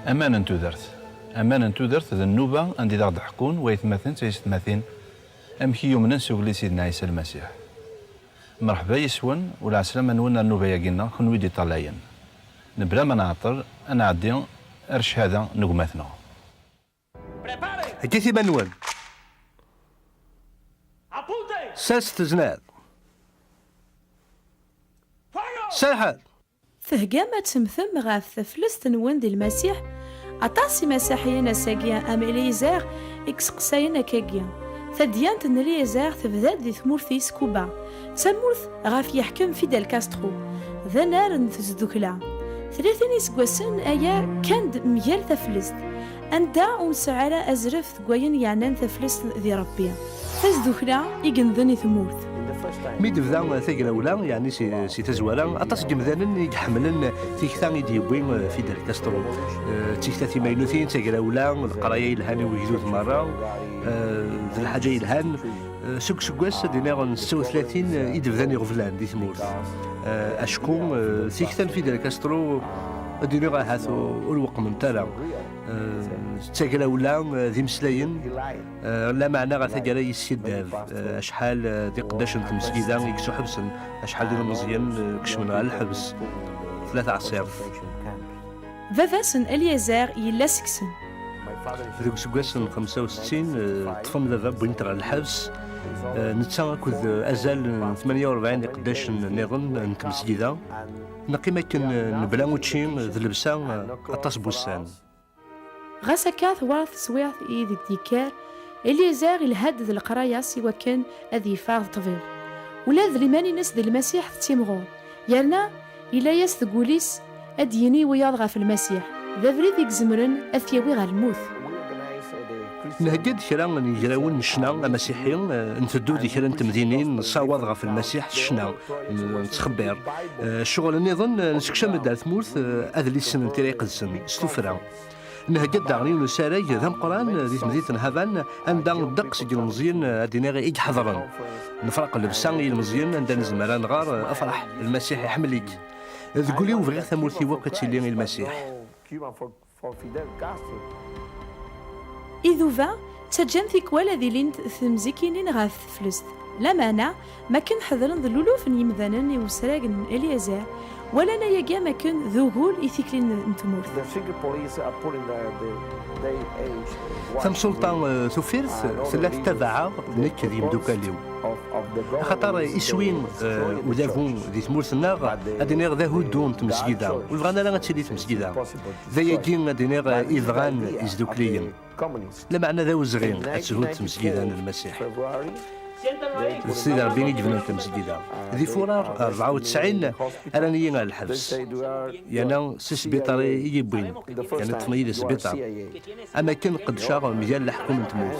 أمانة تودرت أمانة تودرت ذا النوبة عندي ذا ضحكون ويتمثل تيستمثل أمكي يومنا سوغلي سيدنا عيسى المسيح. مرحبا يسون ولا عسلامة نولنا النوبة ياقينا خنوي دي طلايا نبلا ما نعطر أنا عدي أرش هذا نقمتنا. هكيتي منوال ساس تزناد ساحل ثهقامة تمثم غاف فلسطين وين دي المسيح أطاسي مسيحيين ساقيا أم إليزاغ إكسقساين كاقيا ثديانت إليزاغ تبدأ دي ثمورثيس كوبا تمورث غاف يحكم فيدال كاسترو ذا نار نتزدوكلا 30 يسقوسن أيا كاند ميال ثفلست أندا ونسعر أزرف ثقوين يعنان ثفلست ذي ربيا تزدوكلا إيقنذني ثمورث مي تبدا ثقلا ولا يعني سي تزوالا اطاس جمذان يحملن تيكتا يديبوين في دار كاسترو تيكتا تيماينوثين ثقلا ولا القرايه الهاني ويجدوث مره ذي الحاجه الهان سوق سكواس دينار 36 يدبدان يغفلان دي ثمورث اشكون تيكتا في دار كاسترو دينار هاثو الوق من تالا تاكلا ولا ذي مسلاين لا معنى غا ثقلا يسيد شحال ذي قداش المسجدة يكسو حبسن شحال ديال المزيان كشمن على الحبس 3 عصير فافاسن اليزار يلا سكسن ذوك سكواسن 65 طفم ذا بوينتر على الحبس نتا كود ازال 48 قداش نظن نتمسجدة نقي ما كان نبلا وتشيم ذي اللبسة أطاس بوسان غاسا كاث وارث سويعث إيدك ديكار اليزار الهد ذي القرايا سوا كان أذي فاض طفيل ولا ذي لماني ناس ذي المسيح تيمغور يالنا إلا ياس ذقوليس أديني وياضغا في المسيح ذا فريد يكزمرن أثيوي غا الموت نهجد كرا نجراون الشنا المسيحيين نتدو دي كرا تمدينين نصاوض غا في المسيح الشنا نتخبر الشغل النظام نسكشم دار ثمورث أذلي السن تيري قدسن ستوفرا نهجد داغني ونساري ذا مقران ذي مدينة هافان أندا ندق سجل المزيان أدينا غي إيج حضرا نفرق اللبسان المزيان أندا نزمران غار أفرح المسيح يحمليك تقولي وفغير ثمورثي وقت اللي المسيح إذوفا تجان ثيكوالا ذي لين ثمزيكينين غاث فلست لا مانع ما كان حضرن ذلولوف يمذانن يوسراقن اليزار ولا أنا يجا ما كان ذوغول يثيكلين نتمورث ثم سلطان ثفيرث ثلاث تبعة نك ذي مدوكاليو خاطر يسوين ودافون ذي تمورث الناغ أدينيغ ذا هودون تمسجدا والغانا لا غتسيلي تمسجدا ذا يجين أدينيغ إذغان يزدوكليين لا معنى ذا وزغين أتسهود تمسجدا المسيح السيد ربي يجبنا تمسجدا ذي فورار 94 أرانيين على الحبس يعني سيس بيطاري يجيبين يعني تميل سبيطار أما كان قد شاغ مجال الحكومة تموت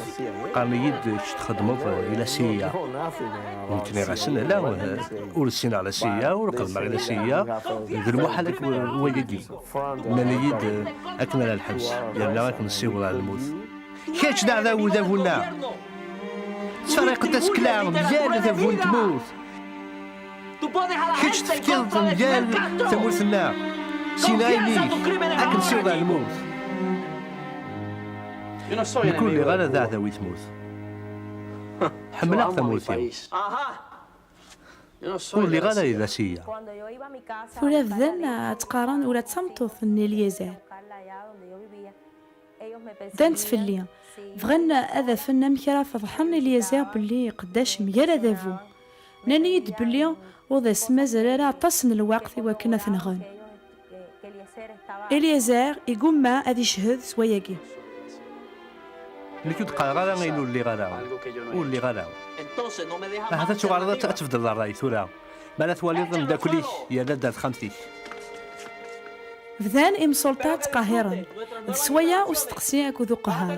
قانيد تخدموا إلى سيا ممكن يغسن لا ورسينا على سيا ورقدنا على سيا ذي المحلك هو يجي منيد أكمل الحبس يعني أكمل السيول على الموت كيش دعنا ودافونا سرقة تسكلام مجال ذا تموت كيش تفكير مجال تموت النار سيناي ليك أكن سيوضع الموت يكون لي غالا ذا ذا ويتموت حملاق تموتي قول لي غالا إذا سيا ثلاث ذن تقارن ولا تسمطوث اليزار دانت في الليل فغنا هذا فنا مكرا فضحن اليزار باللي قداش ميرا ذافو نانيد باللي وذا سما زرارة تصن الوقت وكنا ثنغن اليزار يقوم ما هذي شهد سواياكي اللي كنت قال غالا غينو اللي غالا واللي غالا هذا تغارض تفضل الراي ثورا ما توالي ضمن داكلي يا لدى خمسيك فذان إمسلطات قاهرا سويا واستقسياك وذو قهار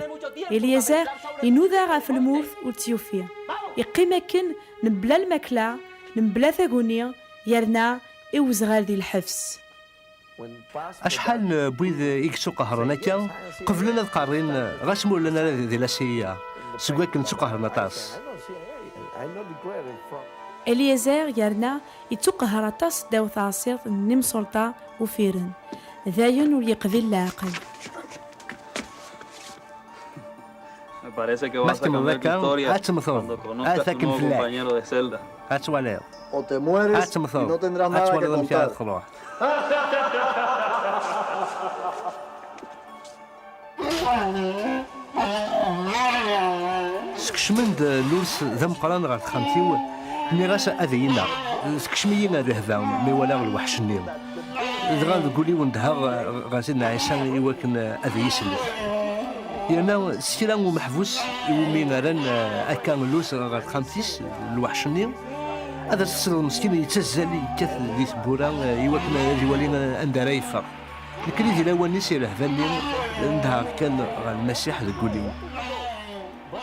اليزار ينوذا غا في الموت وتيوفيا يقيم كن نبلا المكلا نبلا ثاقونيا يرنا إوزغال ذي الحفس أشحال بويذ إكسو قهرنا كان قفلنا القارين غاسمو لنا ذي لاسيا سواك نسو قهرنا طاس اليزار يرنا يتقهر طاس داو تعصير نم سلطة وفيرن ذاين ويقبل العقل Parece que vas Más a que me cambiar tu becan, historia Hachimthor. cuando conozcas a tu nuevo Flag. compañero de celda. هاتوالير O te mueres y no tendrás nada que contar. سكشمند لورس ذا مقران غير تخمتيو ملي غاس اذينا سكشميي ذهبا مي ولا الوحش النيم دغا تقولي وندها غاسيدنا عيسى يوكن اذي يسلف يعني سيرا محبوس يومين ران اكان لوس غير تخمتيس الوحش النيم هذا السر المسكين يتزالي كث ذي ثبورا يوكن يولينا عند رايفه لكن إذا لو نسي رهبانين عندها كان المسيح تقولي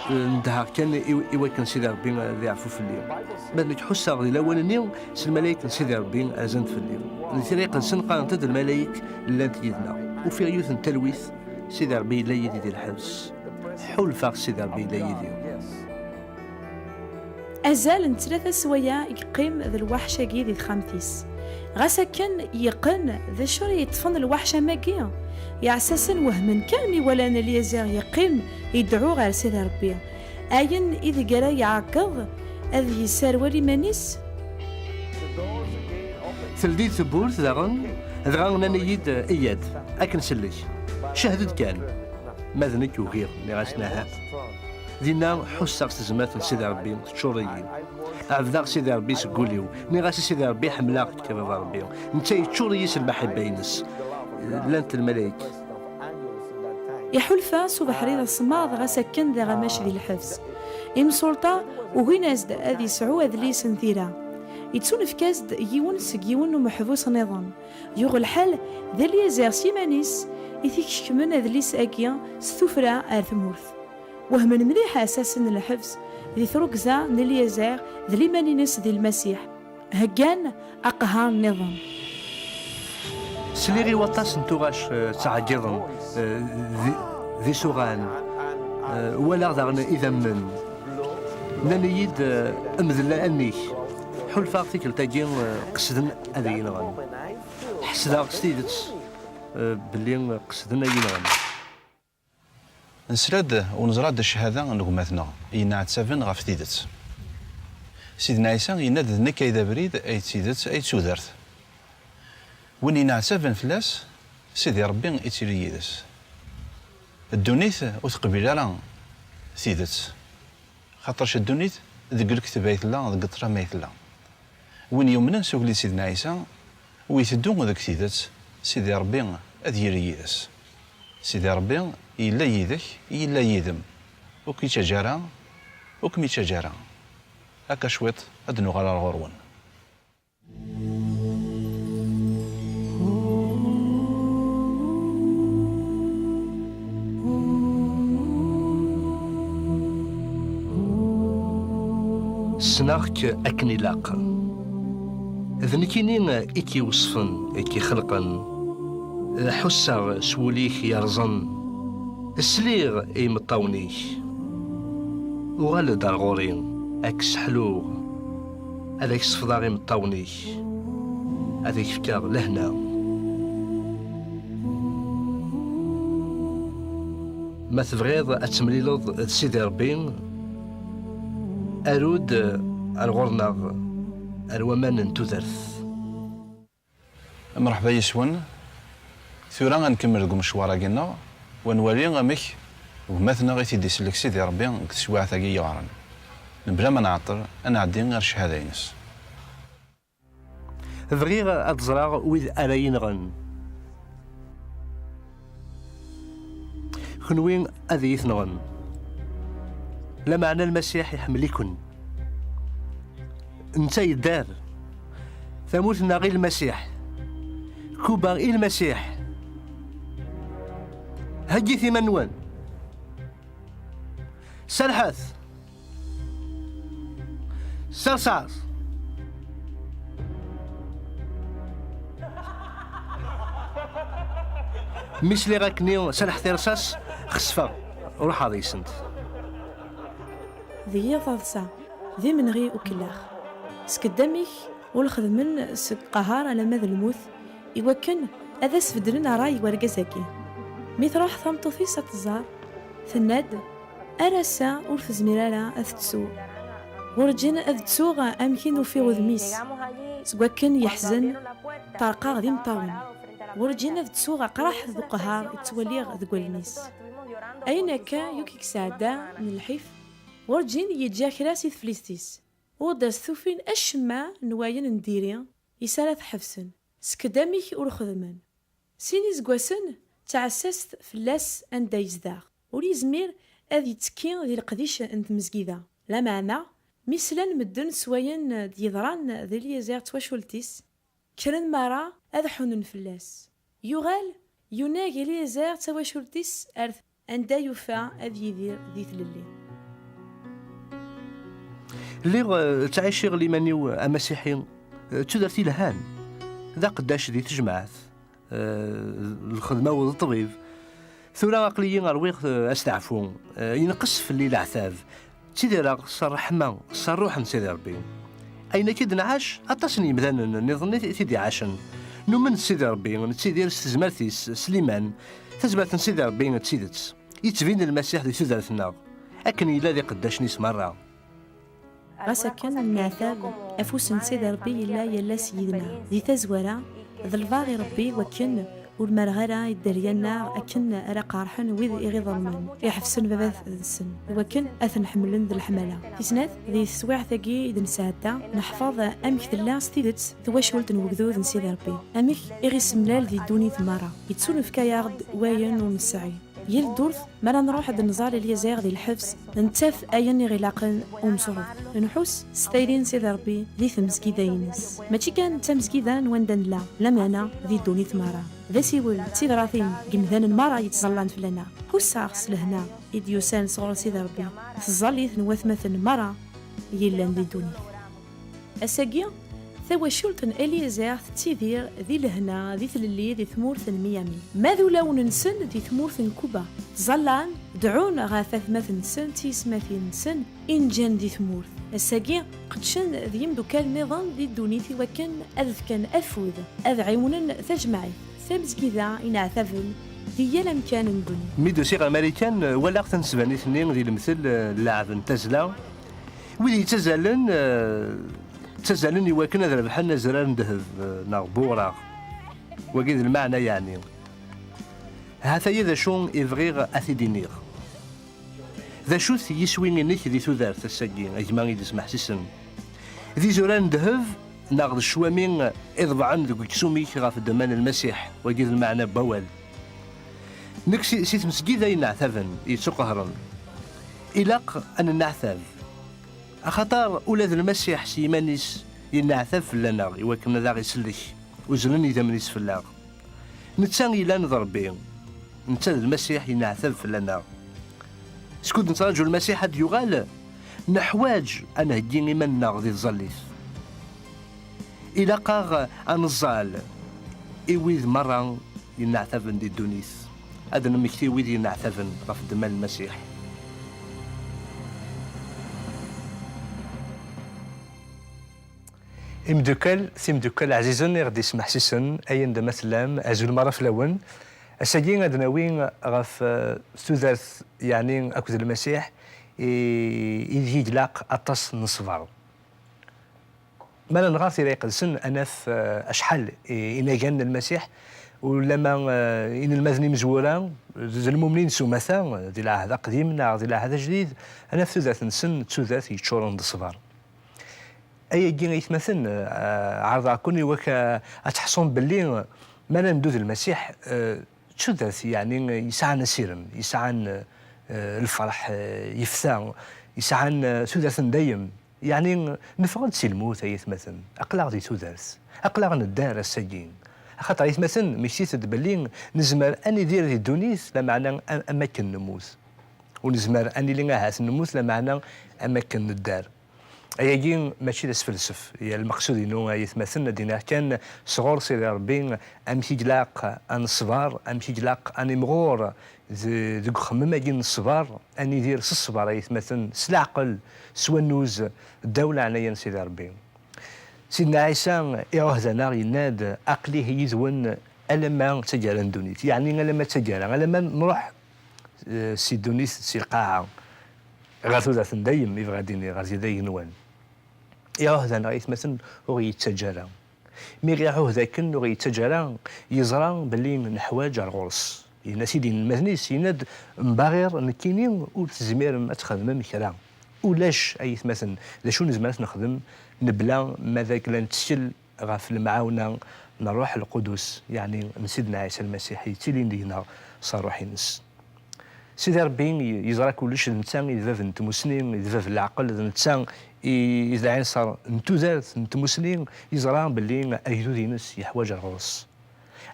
عندها كان يوكن سيدي ربي ذي عفو في الليل بعد تحس غير الاولاني الملائكه سيدي ربي ازنت في الليل لطريقه سنقا تد الملائكه اللي تيدنا وفي يوث التلويث سيدي ربي لا يدي الحبس حول فاق سيدي ربي لا يدي أزال ثلاثة سوايا يقيم ذا الوحشة ذي خامتيس غاسا كان يقن ذا شر يطفن الوحشة ماكيا يعساسا وهمن كان مي ولا اليزار يقيم يدعو غير سيدي ربي أين إذ قرا يعقض أذ يسار ولي مانيس تلديد ثبور ذغن نانيد إياد أكن سلي شهدت كان ماذا نكو غير اللي غاسناها دينا حساق تزمات سيدي ربي تشوريين عبدا سيدي ربي سقوليو مي غاسي سيدي ربي حملاق كما ربي نتا تشوريس المحبه ينس لانت الملائكه يحلفا سو بحريض الصماض غاسا كان ذا غماش ذي الحفظ إم سلطة وهنا زد أذي سعو أذليس نثيرا يتسون في كازد يون سقيون ومحبوس نظام يغ الحال ذا اليزار سيمانيس يثيكش من أذليس أكيا ستفرا أرثمورث وهمن مليح أساسا الحفظ ذي ثروكزا نليزار ذي لمانينس ذي المسيح هكان أقهار النظام سليغي وطاس نتوغاش تعجضن ذي سوغان ولا غدغن إذا من نانيد أمذلا أنيك حول فاقتك التاجين قصدن أذين غن حسدا قصديدت بلي قصدن أذين غن نسرد ونزراد الشهاده نقماتنا ينعت سفن غاف تيدت سيدنا عيسى يناد نك اذا بريد اي تيدت اي تسودرت وين ينعت سفن فلاس سيدي ربي يتيري يدس الدونيت وتقبل على تيدت خاطرش الدونيت ذك الكتب ايت الله ذك الطرا مايت الله وين يومنا نسوق سيدنا عيسى ويتدو ذاك تيدت سيدي ربي اذيري يدس سيدي ربي إلا يدك إلا يدم وكي تجارة وكمي تجارة هكا شويط أدنو على الغرون سناخك أكني لاقا ذنكينين إكي وصفن إكي خلقن حسر سوليك يرزن السليغ اي مطاونيك وغال دار غورين اكس حلو هذاك صفداغي مطاونيك هذاك فكار لهنا ما تبغيض اتمليلض سيدي ربي ارود الغورناغ الومان تدرث مرحبا يسون ثورا غنكمل لكم الشوارع كنا ونوري غامك ومثنا غي تيدي سلك سيدي ربي كتسواع ثاقي يغارن بلا ما نعطر انا عدي غير شهاده ينس بغيغ اتزراغ ويذ اراين غن خنوين اذيث نغن لا معنى المسيح يحملكن انت يدار ثموتنا غير المسيح كوبا غير المسيح هجيثي منوان سرحث سرساس مثلي غاكني سرحث رصاص خصفا روح هذا يسنت ذي ضاضسا ذي من غي وكلاخ سكداميك والخدمن سقهار على ماذا الموت يوكن هذا سفدرنا راي ورقزاكي مي تروح ثمطو في ستزار ثناد أرسا ور تزميرالا أثتسو ورجين أثتسو أمكن في غذميس سواكن يحزن طرقا غدي مطاون ورجين أثتسو قراح ذو قهار يتولي ذو الميس أين كا يوكيك سعدا من الحيف ورجين يجا كراسي فليستيس وداس ثوفين أشما نواين نديري يسالة حفسن سكداميك ور خدمن سيني زقواسن تعسست فلاس أندا يزداغ وليزمير أذ يتكين ذي القديش أنت مزقيدة لا معنى مثلا مدن سوين ديضران ذي ليزيغ تواشولتيس كرن مرا أذ حنن فلاس يغال يناغي ليزيغ تواشولتيس أرث أندا يوفا أذ يدير ذي ثللي اللي تعيشي غلي مانيو أمسيحي تدرتي لهان ذا قداش ذي تجمعات الخدمة والطبيب ثورة عقليين غرويغ أستعفون ينقص في الليل عثاب تيدير صار رحمة صار روح سيدي ربي أين كيد نعاش أتصني مثلا نظني تيدي عاشن نومن سيدي ربي تيدير استزمرتيس سليمان تزبات سيدي ربي تسيدت يتبين المسيح ذي تدرتنا أكن إلا ذي قداش نيس مرة غاسا كان النعثاب أفوس سيدي ربي إلا يلا سيدنا ذي تزورا ذا الفاغي ربي وكن والمرغرة يدرينا أكن أرا قارحن ويذ إغيظ من يحفسن باباث السن وكن أثن حملن ذا الحملة في سنة ذي السواع ثقي إذا نساعدتا نحفظ أمك ثلا ستيدت ثواشولت نوكذوذ نسيد ربي أمك إغي سملال ذي دوني ثمارة يتسون في كياغد واين ومسعي يل دورث مرة نروح هاد النزار اللي زاغ ذي الحفظ ننتف أين غلاقن ومصروف نحوس ستايرين سيد ربي ذي ثمسكيدا ينس ماشي كان تمسكيدا نوندن لا مانا ذي دوني ثمارة ذا سيول سيد راثين قمذان المرة يتزلان فلنا حوس عغس لهنا إديوسان صغر سيد ربي تزاليث نواثمثن مرة يلان ذي دوني أساقيا ثواشولتن إليزيغ تيدير ذي لهنا ذي ثللي ذي ثمورث ميامي ماذو لو ننسن ذي ثمورث كوبا زلان دعون غاثاث مثل نسن تيسماثي نسن إنجان ذي ثمورث الساقي قدشن ذي يمدوكال نظام ذي الدونيثي وكان أذ كان أفوذ أذ عيونا تجمعي ثمزكيذا إنعثافل ذي الأمكان ندوني ميدو سيغ أمريكان ولا تنسباني اثنين ذي المثل اللاعب تزلا وذي تزالن يواكن هذا بحالنا زرار ندهب نغبورا وكيد المعنى يعني هذا يذا شون إفغيغ أثيدينيغ ذا شو يسوين إنك ذي ثودار تسجين أجمعي تسمح سيسن ذي زرار ندهب ناخذ الشوامين إضبعا ذو كسومي غاف الدمان المسيح وكيد المعنى بوال نكسي سيت مسجيدا ينعثفن يتسقهرن إلاق أن النعثاف أخطار أولاد المسيح سيمانيس ينعثف لنا يوكمنا ذا غيسلك وزلني ثمنيس في اللاغ نتسان إلا نضربين نتسان المسيح ينعثف لنا سكود نتراجو المسيح هاد يغال نحواج أنا هديني من ناغذي الظليث إلا قاغ عن الظال إويذ مرة ينعثفن دي الدونيث هذا نمكتي ويذ ينعثفن غف دمال المسيح ثمدوكال عزيزن غادي يسمح سيسن أين دا مثلا أزول مرة في الأول الساقين غادي ناويين غاف ثلاث يعني أكد المسيح إذ يدلاق أطاس نصفر مالا نغاثي لا يقدسن أناث أشحال إنا جان المسيح ولما إن المذني مزورا المؤمنين سمثا دي هذا قديم دي هذا جديد أنا في ثلاث نسن ثلاث يتشورون نصفر أي جين يتمثل عرض كوني وكا أتحصون باللي ما ندوذ المسيح تشدث يعني يسعى سيرم يسعى الفرح يفثى يسعى ثلاث دايم يعني نفقد الموت يتمثل أقلع ذي ثلاث أقلع الدار السجين خاطر يتمثل مشي تدبلين نزمر أني دير ذي الدونيس لا معنى أماكن نموت ونزمر أني لنغاهات نموت لا معنى أماكن الدار أيجين ماشي لسفلسف هي المقصود إنه يتمثلنا دينا كان صغور سيدي ربي أمشي جلاق أن الصبار أمشي جلاق أن مغور ذو خمم جين الصبار أن يدير الصبار يتمثل سلعقل سوانوز الدولة عنايا سيدي ربي سيدنا عيسى يوهزنا يناد أقليه يزون ألما تجارا دونيت يعني ألما تجارا ألما نروح سي دونيت سي القاعة غاثو دايم يبغى ديني غازي داي نوان يا هذا غيث مثلا هو يتسجل مي غيعوه ذاك انه غيتسجل يزرى باللي نحواج على الغرس يا سيدي المذنيس يناد مباغير نكيني وتزمير ما تخدم كلام ولاش اي مثلا لاش نزمات نخدم نبلا ماذاك لا نتسل غاف المعاونه نروح القدس يعني من سيدنا عيسى المسيح تيلي دينا صاروح ينس سيدي ربي يزرى كلش الانسان اذا فنت مسلم اذا في العقل الانسان اذا عين صار نتوزات نت مسلم يزرى باللي ايدو دينس يحواج الغرس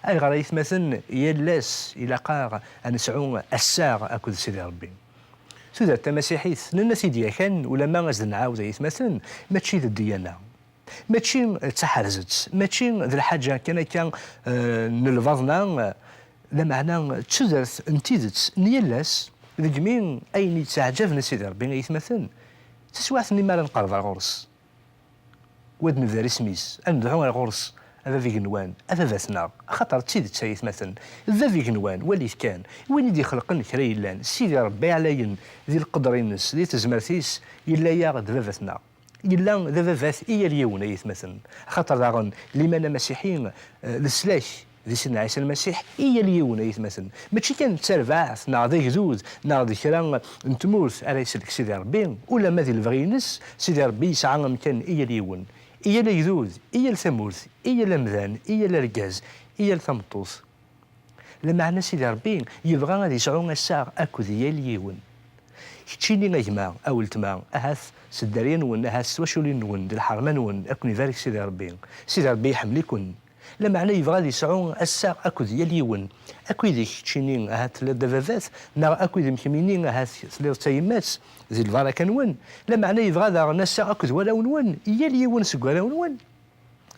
اي غريث مثلا يلاس الى قاغ ان سعون الساغ اكل سيدي ربي سيدي المسيحيث لنا سيدي كان ولا ما غاز نعاود مثلا ماشي ذا الديانه ماشي تحرزت ماشي ذا الحاجه كان نلفظنا لا معنى تشدرت انتيدت نيلاس ذك مين اين يتعجبنا سيدي ربي مثلا تسوعتني ما نقرب على الغرس ودن ذا رسميس ندعو على الغرس هذا في جنوان هذا ذاتنا خاطر تسيد تسايث مثلا ذا في جنوان وليت كان وين يدي خلقن كري لان سيدي ربي عليا ذي القدرينس ذي تزمرتيس يلا يا غد ذاتنا يلا ذا ذات إيا اليوم مثلا خاطر داغن لمن مسيحيين لسلاش ذي سيدنا عيسى المسيح إيا اليوم مثلا ماشي كان تسرفعث ناضي جدود ناضي كلام نتموت على يسلك سيدي ربي ولا ما ذي الفغينس سيدي ربي يسعى مكان إيا اليوم إيا الجدود إيا الثمورث إيا المذان إيا الرجاز إيا الثمطوث لما عنا سيدي ربي يبغى غادي يسعون الساعة أكو ذي اليوم كتشيني نجمع أول تما أهث سدارين ون أهث سواشولين ون دي الحرمان ون أكوني ذلك سيدي ربي يحملكن لما عنا يبغى غادي يسعون الساعة أكو ذي اليوم أكو ذي كتشيني أهث لدفافات نا أكو ذي مكمينين أهث سلير تايمات ذي الفاركان ون لما عنا يبغى غادي الساعة أكو ذي ولا ون إيا اليوم سكوالا ون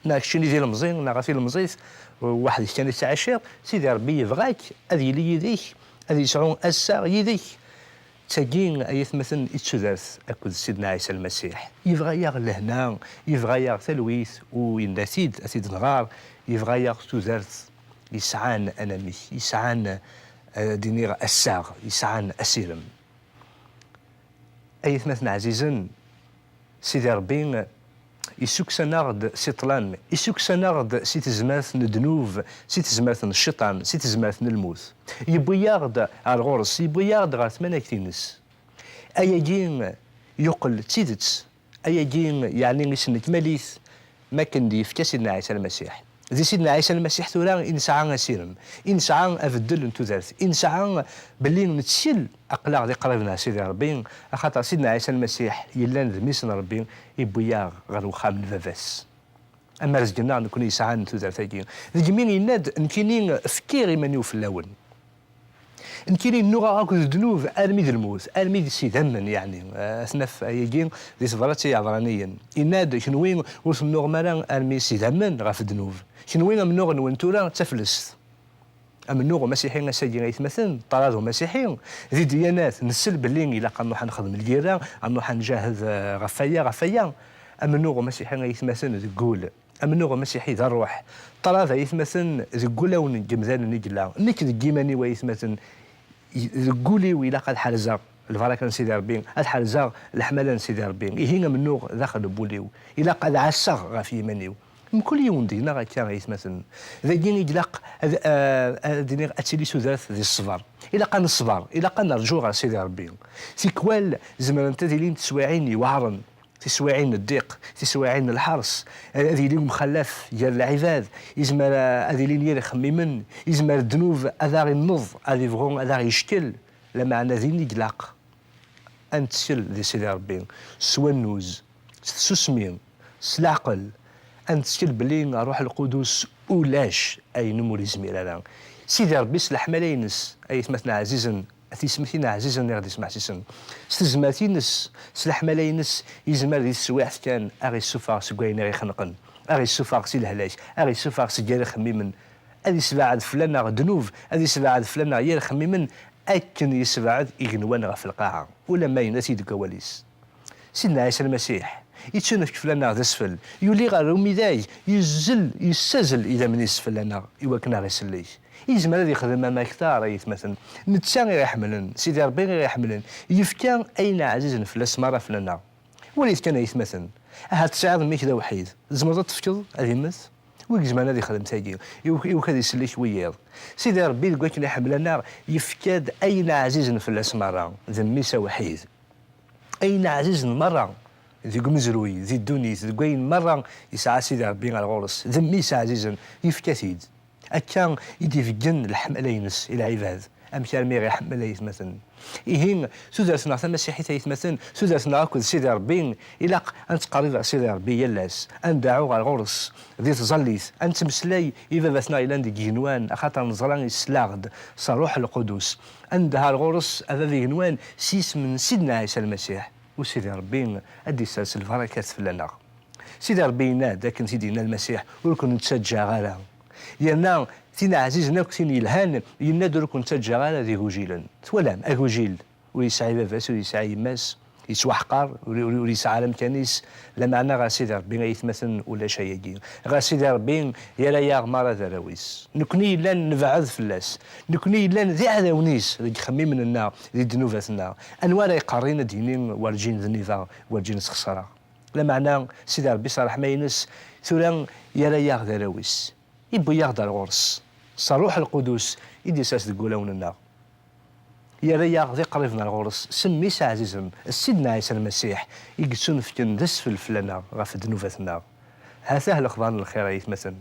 نا كتشيني ذي المزين نا غافي المزيث واحد يشتاني تاع عشير سيدي ربي يبغاك أذي لي يديك أذي يسعون الساعة يديك تاقين أيث مثلا يتشذرث أكد سيدنا عيسى المسيح يبغى ياغ لهنا يبغى ياغ ثلويث وينداسيد أسيد نغار يبغى ياغ تذرث يسعان أنامي يسعان دينيغ الساغ يسعان أسيرم أيث مثلا عزيزا سيدي ربي يسوكسناغد سيطلان يسوكسناغد سي تزماث ندنوف سي تزماث الشيطان سي تزماث الموت يبغي ياغد على الغرس يبغي ياغد غير ثمانية كتينس أياجين يقل تيدت أياجين يعني يسنك مليث ما كان دي في سيدنا عيسى المسيح ذي سيدنا عيسى المسيح ثورا إن سعى سيرم إن سعى أفدل انتو ذات إن سعى باللي نتسل أقلاق ذي قريبنا سيدي ربي خاطر سيدنا عيسى المسيح يلان ذميسنا ربي يبويا غير وخام الفافاس أما رزقنا نكون يسعى انتو ذات ذي مين يناد نكينين فكيري من يوف اللون نكيني نوغا أكو ذنوب أرمي ذي الموت أرمي ذي سيدمن يعني أثناف أيجين ذي سفراتي عبرانيا يناد شنوين ورث النوغ مالا أرمي سيدمن غاف الذنوب شنوين من نوغ نونتورا تفلس أما النوغ مسيحيين سيدي غيث مثلا طرادو مسيحيين ذي ديانات نسل باللي إلا قانو حنخدم الجيران أنو حنجاهد غفايا أما النوغ مسيحيين غيث مثلا ذي قول أما النوغ مسيحي ذا الروح طراد غيث مثلا ذي قولا ونجمذان نجلا نك ذي جيماني ويث مثلا قولي وإلا قد حرزا الفراكان سيدي ربي الحرزا الحملان سيدي ربي هنا من نوغ داخل بوليو إلا قد عساغ غافي يمنيو من كل يوم دينا غاكا غيث مثلا ذا جيني يقلق ديني أتيلي سوذات ذي الصبر إلا قان الصبر إلا قان نرجو غا سيدي ربي في كوال زمان انت ديلين تسواعين يوعرن تسواعين الضيق تسواعين الحرص هذه لي مخلف ديال العباد يزمر هذه لي يخممن يزمر الذنوب هذا النض هذه فغون هذا يشكل لما عندنا ذي نقلق أنت سل ذي سيدي ربي سوى النوز سسمين سلعقل أنت سل بلي روح القدس ولاش أي نمور يزمير أنا سيدي ربي سلح ملاينس أي مثلا عزيزا أثي سمثينا عزيزا غادي يسمع سيسن ستزماتينس سلح ملاينس يزمر ذي السواحث كان أغي السفار سكوين غي خنقن أغي السفار سي الهلاش أغي السفار سجاري خميمن أذي سباعد فلانا غدنوف أذي سباعد فلانا غير خميمن أكن يسباعد إغنوان غا في القاعة ولا ما ينسي دو كواليس سيدنا عيسى المسيح يتشنف فلانا غدا اسفل يولي غا رومي داي يسزل إذا من يسفل لنا يوكنا غي سليش يزمر هذا يخدم ما كثار يتمثل نتسا غير يحملن سيدي ربي غير يحملن يفكا أين عزيز فلاس مرة فلنا وليت كان يتمثل هاد تسعاد ميك ذا وحيد زمر تفكر هذه مس ويجمعنا هذه خدم تاجي وكذا يسلي شويه سيدي ربي يقول لك يحملنا يفكاد أين عزيز فلاس مرة ذميسا وحيد أين عزيز مرة ذي قمزروي ذي الدونيس ذي قوين مرة يسعى سيدي ربي على الغرس ذميس عزيزا يفكثيد أكان يدي في الجن الحملينس إلى عباد أمثال ميغي حمليت مثلا إيهين سودرتنا المسيحية يتمثل سودرتنا أكد سيدي ربي إلى أنت قريب سيدي ربي يلاس أن دعوه على الغرس ذي تزليت أنت مسلاي إذا بثنا إلى عند جنوان أخاطر نزران السلاغد صاروح القدوس عندها الغرس هذا جنوان سيس من سيدنا عيسى المسيح وسيدي ربي أدي سلسل البركات في لنا سيدي ربي ناد لكن سيدنا المسيح ولكن نتسجع غالا يانا تينا عزيزنا كتين يلهان ينادر لكم نتسجع غالا ذي هوجيلا تولام أهوجيل ويسعي بافاس ويسعي ماس يتوحقر ويسعى عالم كنيس لا معنى غا سيدي ربي غيتمثل ولا شيء غا سيدي ربي يلا يا غمارة ذراويس نكوني لان نفعذ فلاس نكوني لان ذي عذاونيس ذي خميم من النار ذي دنوفاتنا انوار يقارين دينين ورجين ذنيفا ورجين سخسرة لا معنى سيدي ربي صالح ما ينس ثوران يلا يا ذراويس يبو ياخذ الغرس صاروح القدوس يدي ساس تقولون النار يا رياض ذي قريبنا الغرس سميس عزيزم سيدنا عيسى المسيح يقسون في كندس في الفلنا غاف دنوفتنا هذا الأخبار الخير يتمثل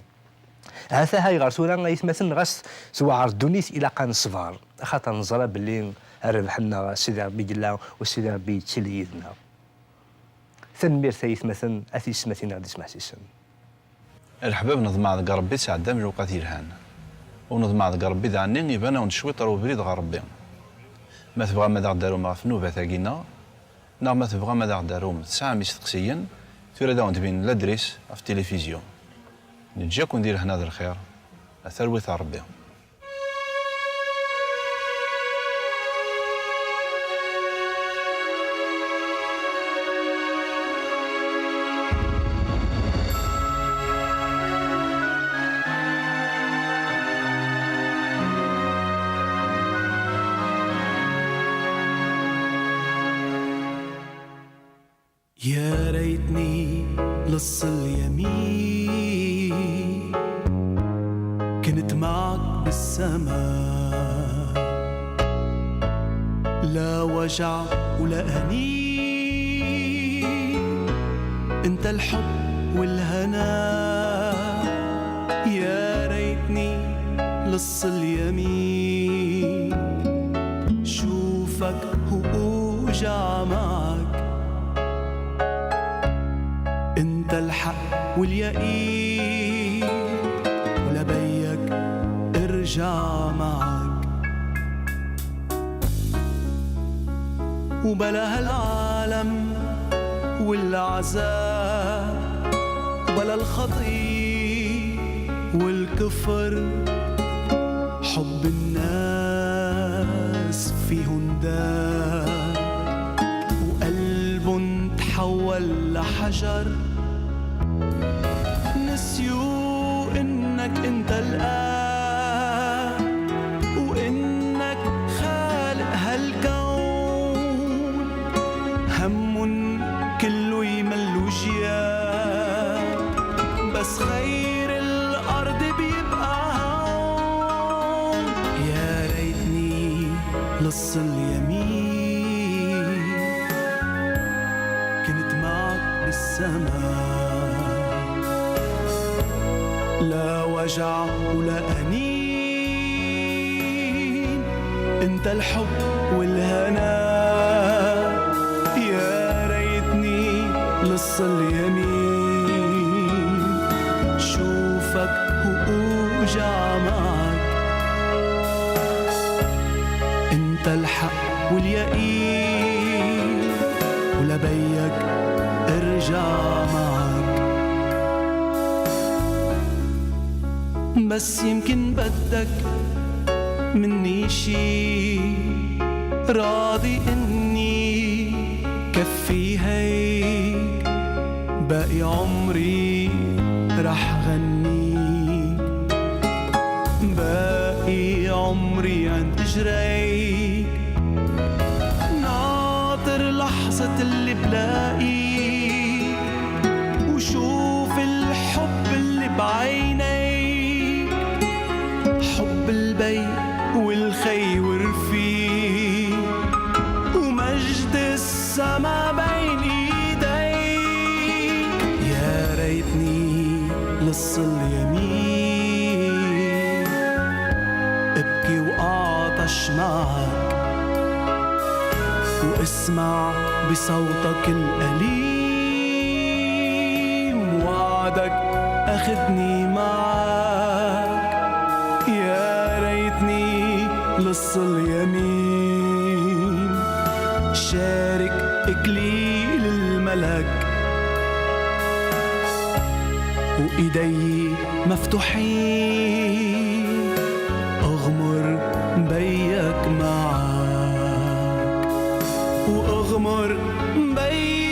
هذا هاي غرسولا يتمثل غس سواء عردونيت إلى قان صفار خاطر نزرى باللي ربحنا سيدي ربي جلا وسيدي ربي تليدنا ثنمير يتمثل أثي سمتنا غادي سمع سيسن الحباب نظمع ذا ربي سعدا من وقت يلهان ونظمع ذا ربي ذا عنين يبان ونشويط رو بريد غا ربي ما تبغى ما دارو ما في نوبة تاقينا نعم ما تبغى ما دارو تسعة مستقسيا ثورة داون تبين لادريس في التلفزيون نجيكم ندير هنا ذا الخير الثروة تاع ربي يا ريتني لص اليمين كنت معك بالسماء لا وجع ولا أنين انت الحب والهنا يا ريتني لص اليمين شوفك وأوجع معك انت الحق واليقين ولبيك ارجع معك وبلا هالعالم والعذاب ولا الخطية والكفر حب الناس فيهن داء وقلب تحول لحجر نسيوا إنك أنت الآب وإنك خالق هالكون هم كله يملوا جياب بس خير الأرض بيبقى هون يا ريتني لص اليمين كنت معك بالسماء لا وجع ولا أنين انت الحب والهنا يا ريتني لص اليمين شوفك وأوجع معك انت الحق واليقين ولبيك ارجع معك بس يمكن بدك مني شي راضي اني كفي هيك باقي عمري رح غنيك باقي حجريك، ناطر لحظة اللي بلاقيك وشوف الحب اللي بعينيك، حب البي والخي ورفيق ومجد السما بين ايديك. يا ريتني لص اليمين ابكي واعطش معك واسمع بصوتك الأليم وعدك أخذني معك. يا ريتني لص اليمين شارك إكليل الملك وإيدي مفتوحين أغمر بيك معك وأغمر بيك